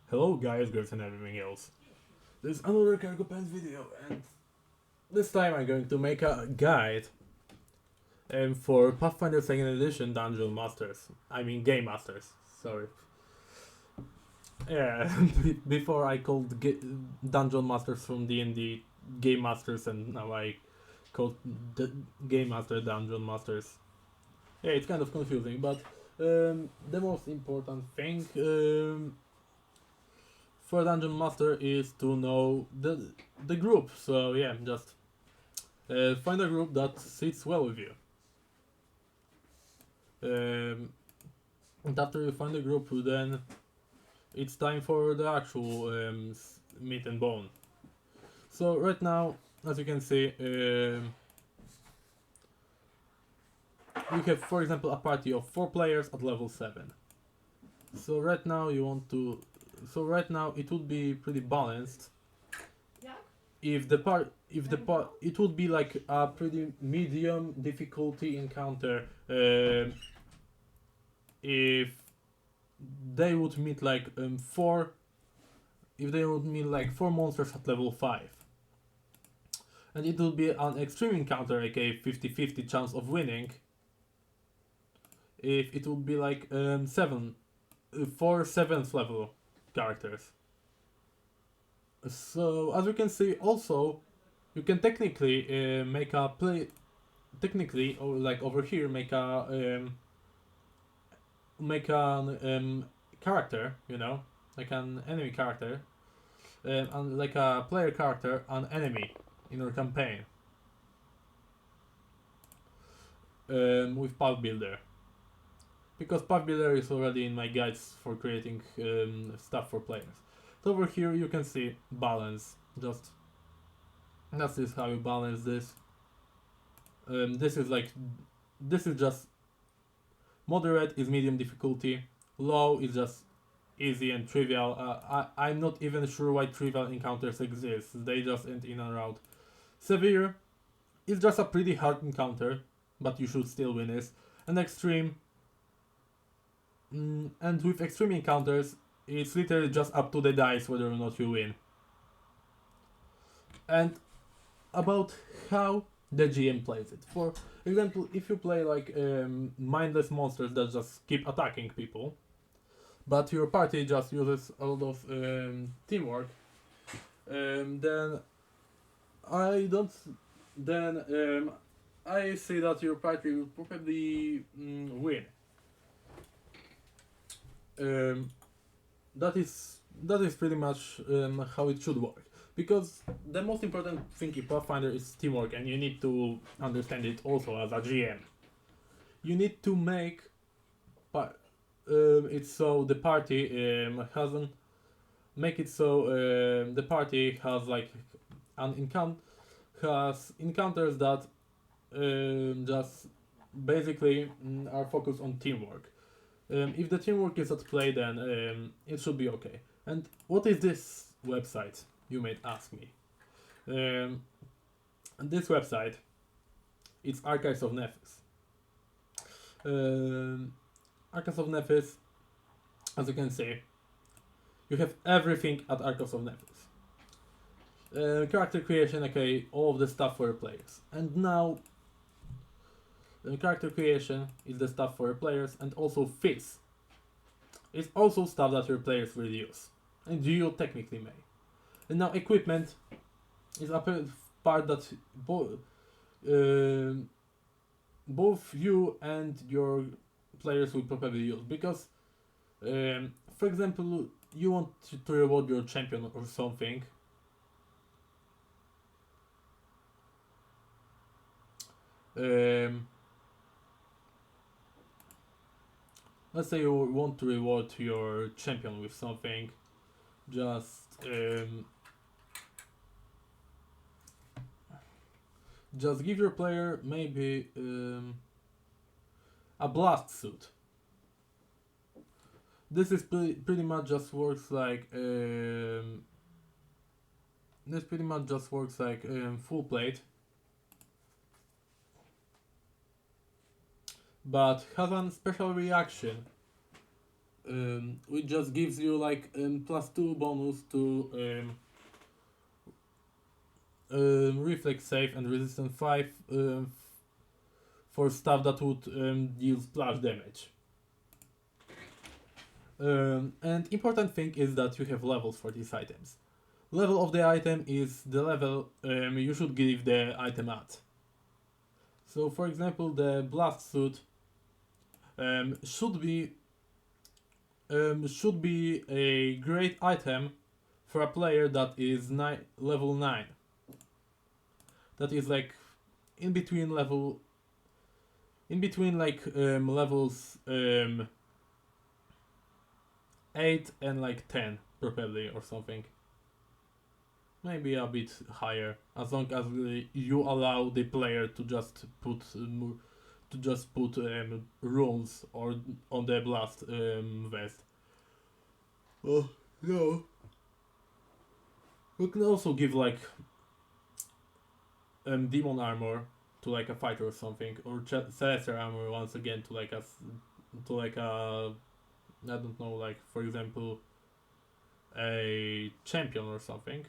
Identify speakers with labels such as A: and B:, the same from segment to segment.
A: Hello guys, girls and everything else. This is another Cargo Pants video and this time I'm going to make a guide for Pathfinder 2nd Edition Dungeon Masters. I mean Game Masters, sorry. Yeah, before I called Dungeon Masters from D&D Game Masters and now I called the Game Master Dungeon Masters. Yeah, it's kind of confusing, but the most important thing for Dungeon Master is to know the group. So yeah, just find a group that sits well with you. And after you find a group, then it's time for the actual meat and bone. So right now, as you can see, we have, for example, a party of 4 players at level 7. So right now you want to. So right now it would be pretty balanced if the part it would be like a pretty medium difficulty encounter if they would meet like four if they would meet like 4 monsters at level 5, and it would be an extreme encounter, aka 50-50 chance of winning, if it would be like 7th level characters. So as you can see, also you can technically make a play technically, or like over here, make an character, like an enemy character, and like a player character, an enemy in your campaign with Path Builder, because Path Builder is already in my guides for creating stuff for players. So over here you can see balance. Just that is how you balance this. This is just moderate is medium difficulty, low is just easy and trivial. I'm not even sure why trivial encounters exist, they just end in and out. Severe is just a pretty hard encounter, but you should still win it. And extreme, and with extreme encounters, it's literally just up to the dice whether or not you win. And about how the GM plays it. For example, if you play like mindless monsters that just keep attacking people, but your party just uses a lot of teamwork, then I don't. Then I say that your party will probably win. Um, that is pretty much how it should work. Because the most important thing in Pathfinder is teamwork, and you need to understand it also as a GM. You need to make it so the party hasn't make it so the party has like an has encounters that just basically are focused on teamwork. If the teamwork is at play, then it should be okay. And what is this website, you might ask me? This website, it's Archives of Nephis. Archives of Nephis, as you can see, you have everything at Archives of Nephis. Character creation, okay, all of the stuff for your players. And now, character creation is the stuff for your players, and also Fizz. It's also stuff that your players will use, and you technically may. And now equipment is a part that both you and your players will probably use, because for example, you want to reward your champion or something. Let's say you want to reward your champion with something. Just give your player maybe a blast suit. This is pretty much just works like full plate, but has a special reaction which just gives you like +2 bonus to reflex save and resistance 5 for stuff that would deal splash damage. And important thing is that you have levels for these items. Level of the item is the level you should give the item at. So for example, the blast suit should be a great item for a player that is level 9. That is like in between like levels 8 and like 10 probably, or something. Maybe a bit higher, as long as you allow the player to just put runes or on the blast vest. Oh no. You can also give like demon armor to like a fighter or something, or celestial armor once again to like a I don't know, like for example a champion or something.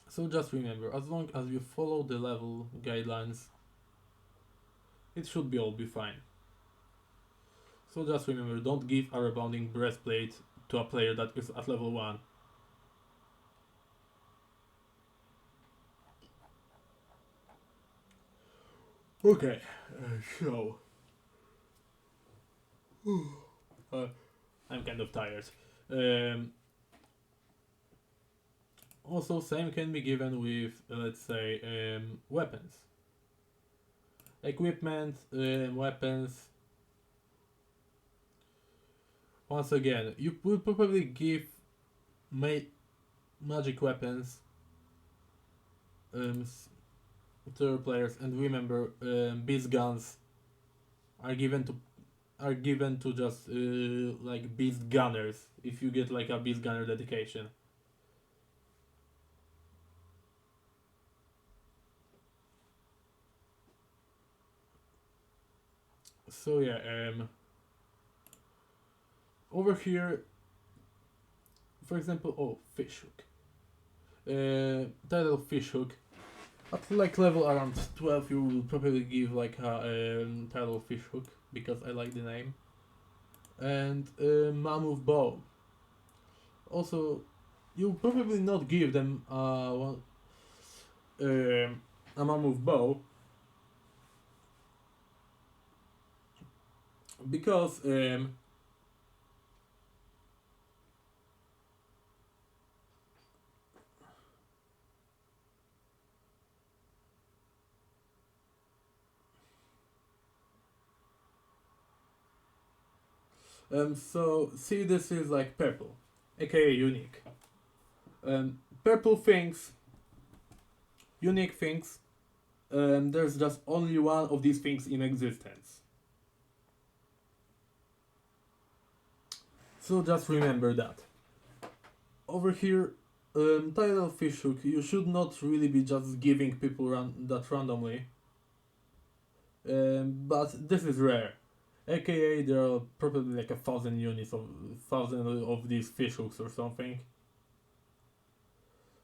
A: So just remember, as long as you follow the level guidelines, it should all be fine. So just remember, don't give a rebounding breastplate to a player that is at level 1. Okay, so I'm kind of tired. Also, same can be given with, let's say, weapons. Equipment, weapons. Once again, you would probably give magic weapons to your players, and remember, beast guns are given to just like beast gunners if you get like a beast gunner dedication. So yeah, over here, for example, fish hook. Title fish hook. At like level around 12, you will probably give like a title fish hook because I like the name. And mammoth bow. Also, you'll probably not give them a mammoth bow because so see, this is like purple, aka unique. Purple things, unique things. There's just only one of these things in existence. So just remember that. Over here, title fish hook, you should not really be just giving people that randomly. But this is rare. AKA there are probably like 1,000 of these fish hooks or something.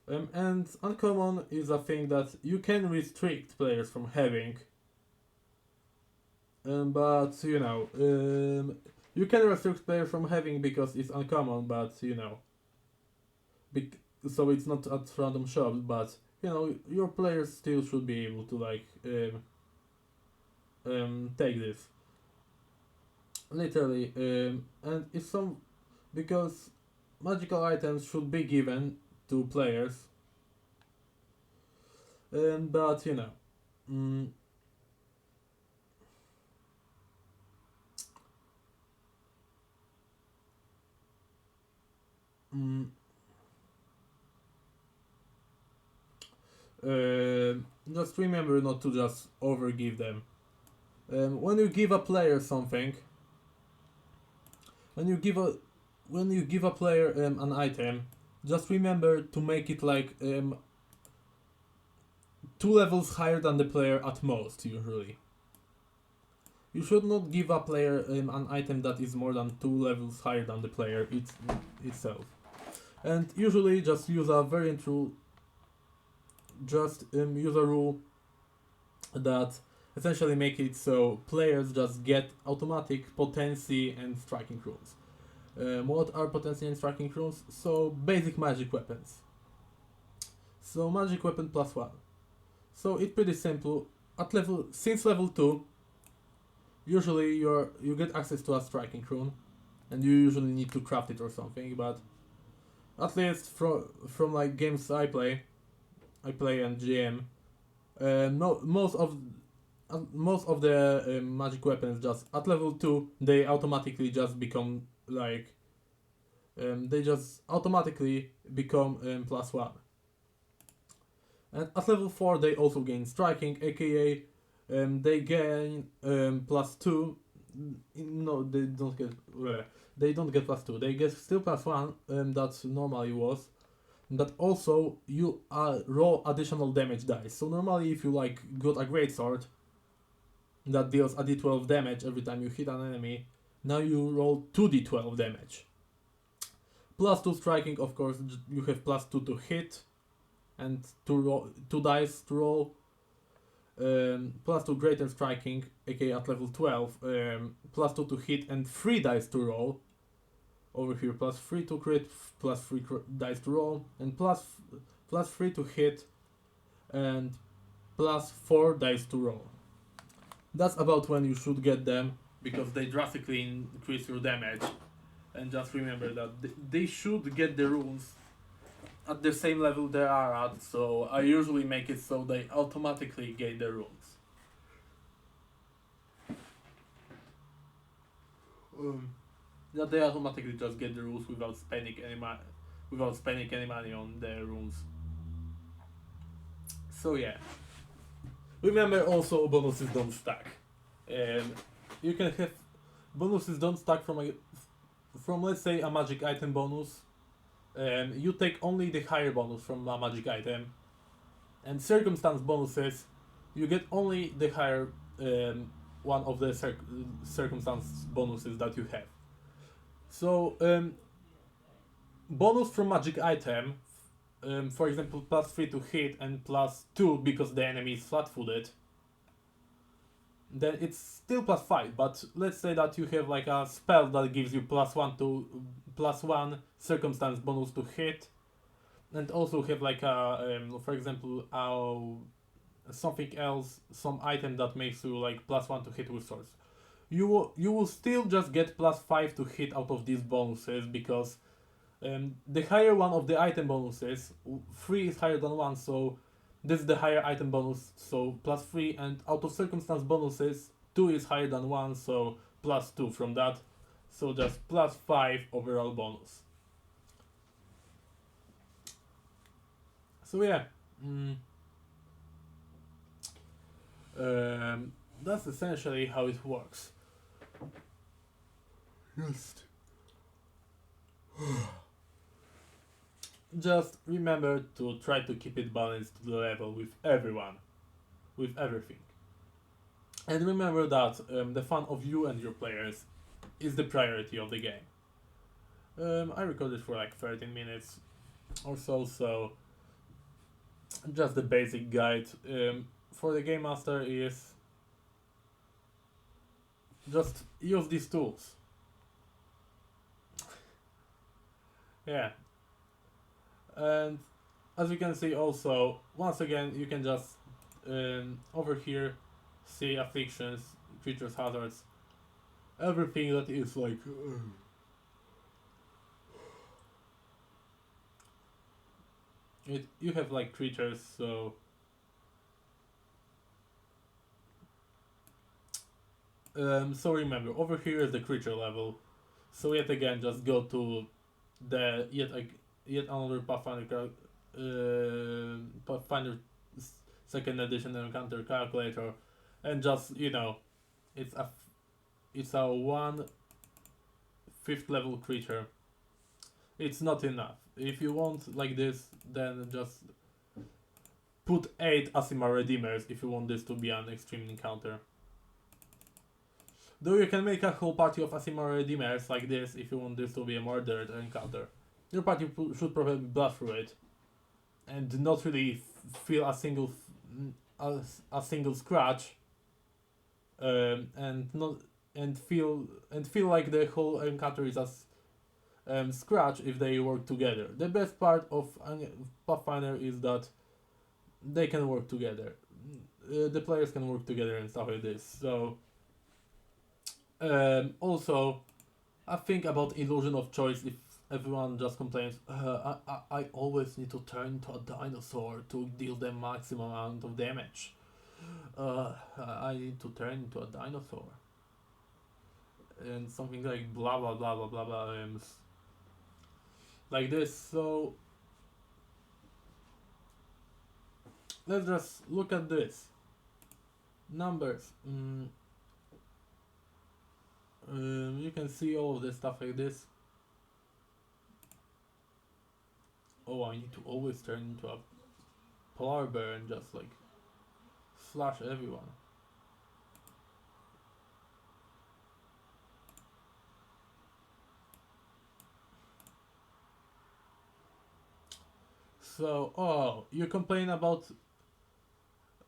A: And uncommon is a thing that you can restrict players from having. But you know, you can restrict players from having because it's uncommon, but you know, so it's not at random shops, but you know, your players still should be able to like take this. Literally, and it's some because magical items should be given to players, but you know, mm, mm, just remember not to just overgive them. When you give a player something, when you give a player an item, just remember to make it like 2 levels higher than the player at most, usually. You should not give a player an item that is more than 2 levels higher than the player itself. And usually just use a very true, just use a rule that essentially make it so players just get automatic potency and striking rules. What are potency and striking rules? So basic magic weapons. So magic weapon +1. So it's pretty simple. At since level 2, usually you get access to a striking rune, and you usually need to craft it or something. But at least from like games I play and GM, no most of the magic weapons just at level 2 they automatically just become like they just automatically become +1. And at level 4 they also gain striking, aka they gain +2. No, they don't get +2. They get still +1 that normally was. That also you roll additional damage dice. So normally if you like got a great sword that deals a d12 damage every time you hit an enemy, now you roll 2d12 damage. +2 striking, of course, you have +2 to hit and 2 dice to roll. +2 greater striking, aka at level 12, +2 to hit and 3 dice to roll. Over here, +3 to crit, +3 dice to roll, and +3 to hit, and +4 dice to roll. That's about when you should get them, because they drastically increase your damage. And just remember that they should get the runes at the same level they are at, so I usually make it so they automatically get the runes. That they automatically just get the rules without spending any money on the runes. So yeah. Remember also bonuses don't stack. You can have bonuses don't stack from let's say a magic item bonus. You take only the higher bonus from a magic item, and circumstance bonuses, you get only the higher one of the circumstance bonuses that you have. So bonus from magic item, for example, +3 to hit and +2 because the enemy is flat-footed, then it's still +5. But let's say that you have like a spell that gives you +1 circumstance bonus to hit, and also have like a for example something else, some item that makes you like +1 to hit with swords. You will still just get +5 to hit out of these bonuses, because the higher one of the item bonuses, 3 is higher than 1, so this is the higher item bonus, so +3, and out of circumstance bonuses, 2 is higher than 1, so +2 from that, so just +5 overall bonus. So yeah, that's essentially how it works. Just remember to try to keep it balanced to the level with everyone, with everything. And remember that the fun of you and your players is the priority of the game. I recorded for like 13 minutes or so just the basic guide for the Game Master is just use these tools. Yeah. And as you can see also, once again, you can just over here see afflictions, creatures, hazards, everything that is like you have like creatures, so so remember, over here is the creature level. So yet again, just go to the yet another Pathfinder Pathfinder second edition encounter calculator, and just it's a 1/5 level creature. It's not enough. If you want like this, then just put 8 Aasimar Redeemers if you want this to be an extreme encounter. Though you can make a whole party of Asimar Redeemers like this if you want this to be a murdered encounter. Your party should probably blast through it and not really feel a single a single scratch, and not and feel like the whole encounter is as scratch if they work together. The best part of Pathfinder is that they can work together. The players can work together and stuff like this. So also, I think about illusion of choice. If everyone just complains, I always need to turn into a dinosaur to deal the maximum amount of damage. I need to turn into a dinosaur. And something like blah blah blah blah blah blah like this. So let's just look at this. Numbers. You can see all of this stuff like this. Oh, I need to always turn into a polar bear and just like slash everyone. So, you complain about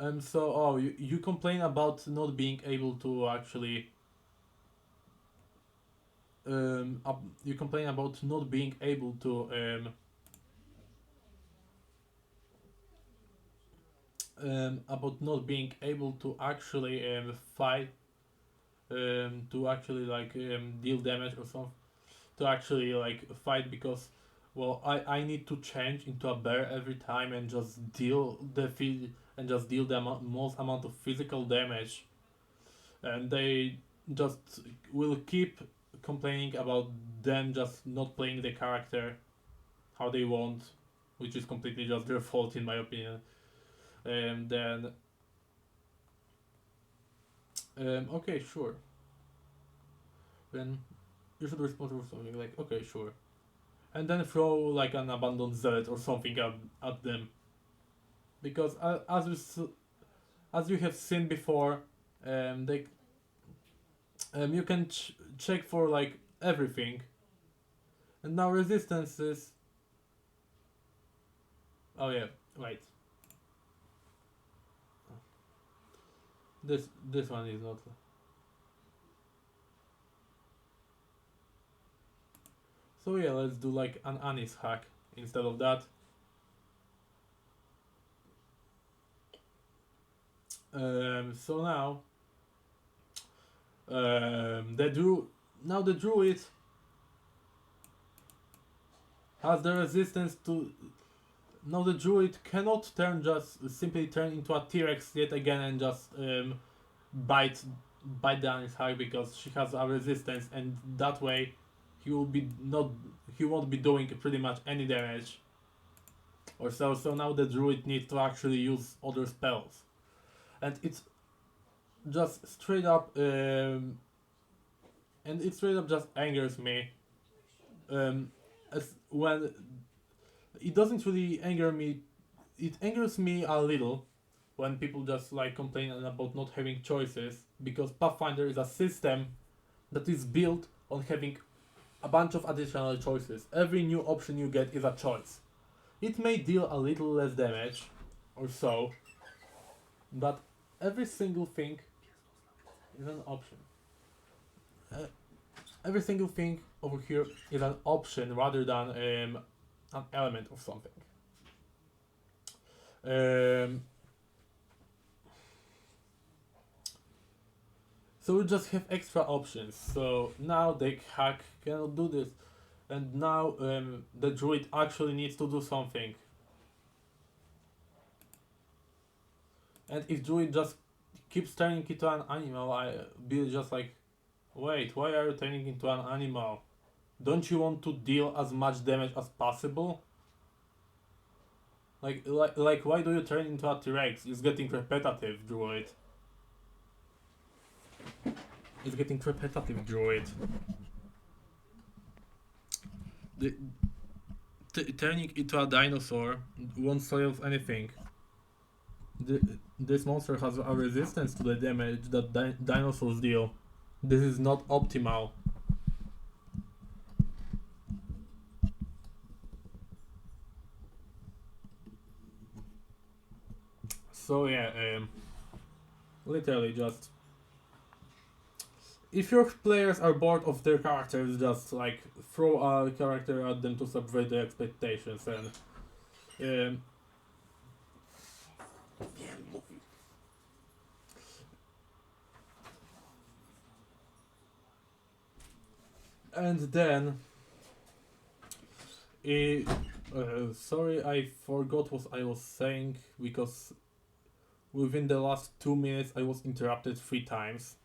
A: you complain about not being able to actually you complain about not being able to actually fight, to actually like deal damage or something, to actually like fight, because well I need to change into a bear every time and just deal the most amount of physical damage, and they just will keep complaining about them just not playing the character how they want, which is completely just their fault in my opinion. And then okay, sure, then you should respond to something like okay, sure, and then throw like an abandoned zealot or something at them, because as you have seen before, they you can check for like everything, and now resistances. Oh yeah, wait. This one is not. So yeah, let's do like an Anis hack instead of that. So now the druid has the resistance to. Now the druid cannot simply turn into a T-Rex yet again and just bite down his hack, because she has a resistance, and that way he won't be doing pretty much any damage or so. So now the druid needs to actually use other spells, and it's just straight up just angers me, as when it doesn't really anger me. It angers me a little when people just like complain about not having choices, because Pathfinder is a system that is built on having a bunch of additional choices. Every new option you get is a choice. It may deal a little less damage or so, but every single thing is an option. Every single thing over here is an option rather than an element of something. So we just have extra options. So now the hack cannot do this, and now the druid actually needs to do something. And if druid just keeps turning into an animal, I'll be just like, wait, why are you turning into an animal? Don't you want to deal as much damage as possible? Like why do you turn into a T-Rex? It's getting repetitive, druid. It's getting repetitive, druid. Turning into a dinosaur won't solve anything. This monster has a resistance to the damage that dinosaurs deal, this is not optimal. So yeah, literally just if your players are bored of their characters, just like throw a character at them to subvert their expectations um, and then sorry, I forgot what I was saying because within the last 2 minutes I was interrupted 3 times.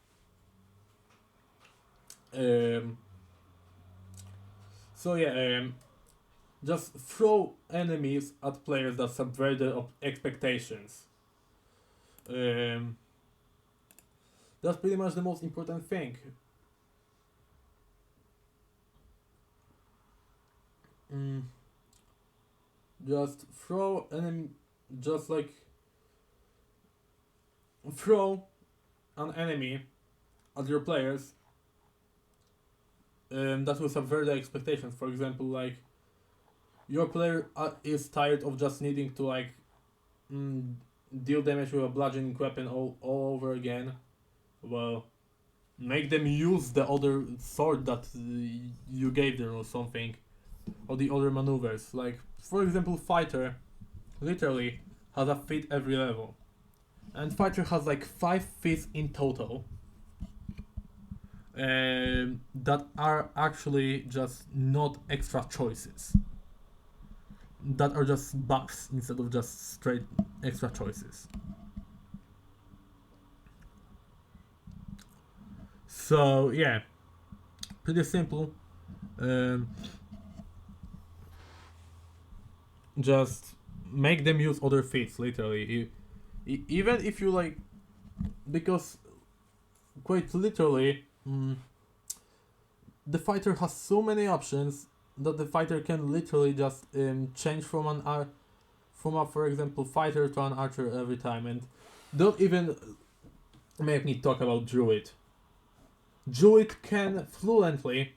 A: Um, so yeah, just throw enemies at players that subvert their expectations. Um, that's pretty much the most important thing. Mm, just throw enemy, just like throw an enemy at your players that will subvert their expectations. For example, like your player is tired of just needing to like mm, deal damage with a bludgeoning weapon all over again. Well, make them use the other sword that you gave them or something, or the other maneuvers. Like for example, fighter literally has a feat every level, and fighter has like 5 feats in total. That are actually just not extra choices. That are just buffs instead of just straight extra choices. So yeah, pretty simple. Um, just make them use other feats, literally. Even if you like, because quite literally, the fighter has so many options that the fighter can literally just change from from a, for example, fighter to an archer every time, and don't even make me talk about druid. Druid can fluently,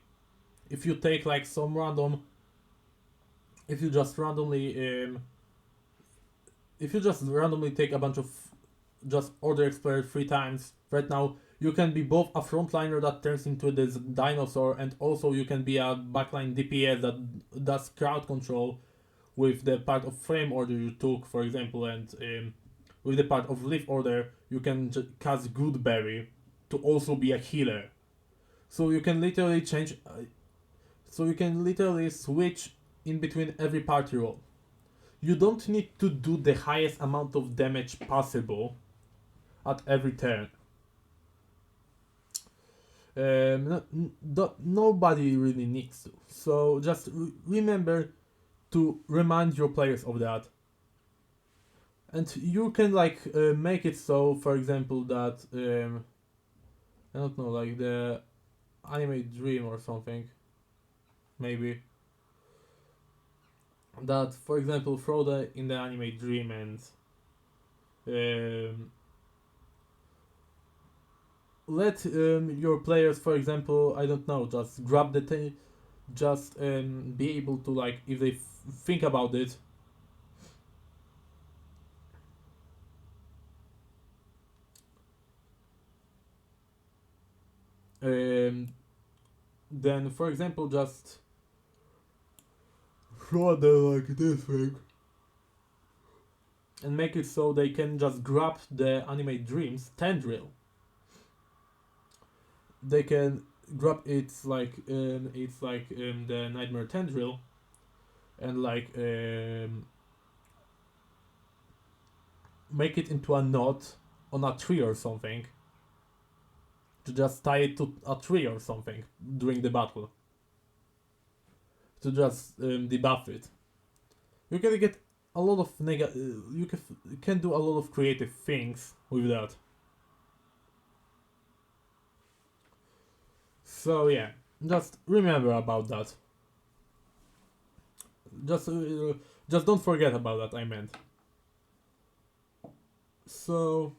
A: if you take like some random, if you just randomly if you just randomly take a bunch of just order explorer 3 times right now, you can be both a frontliner that turns into this dinosaur, and also you can be a backline DPS that does crowd control with the part of frame order you took, for example, and with the part of leaf order you can cast Goodberry to also be a healer. So you can literally change. So you can literally switch in between every party role. You don't need to do the highest amount of damage possible at every turn. Nobody really needs to. So just remember to remind your players of that. And you can like make it so, for example, that I don't know, like the anime dream or something, maybe. That, for example, throw in the anime dream and um, let your players, for example, I don't know, just grab the thing, just be able to like, if they think about it, then for example just throw the like this thing and make it so they can just grab the anime dreams tendril. They can grab the nightmare tendril and like make it into a knot on a tree or something, to just tie it to a tree or something during the battle, to just debuff it. You can get a lot of you can do a lot of creative things with that. So yeah, just remember about that. Just uh, just don't forget about that. I meant. So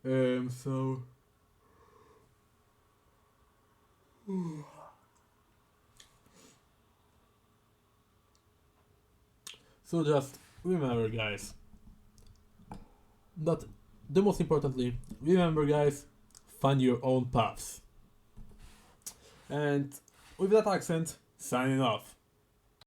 A: So so just remember, guys, that the most importantly, remember, guys, find your own paths. And with that accent, signing off.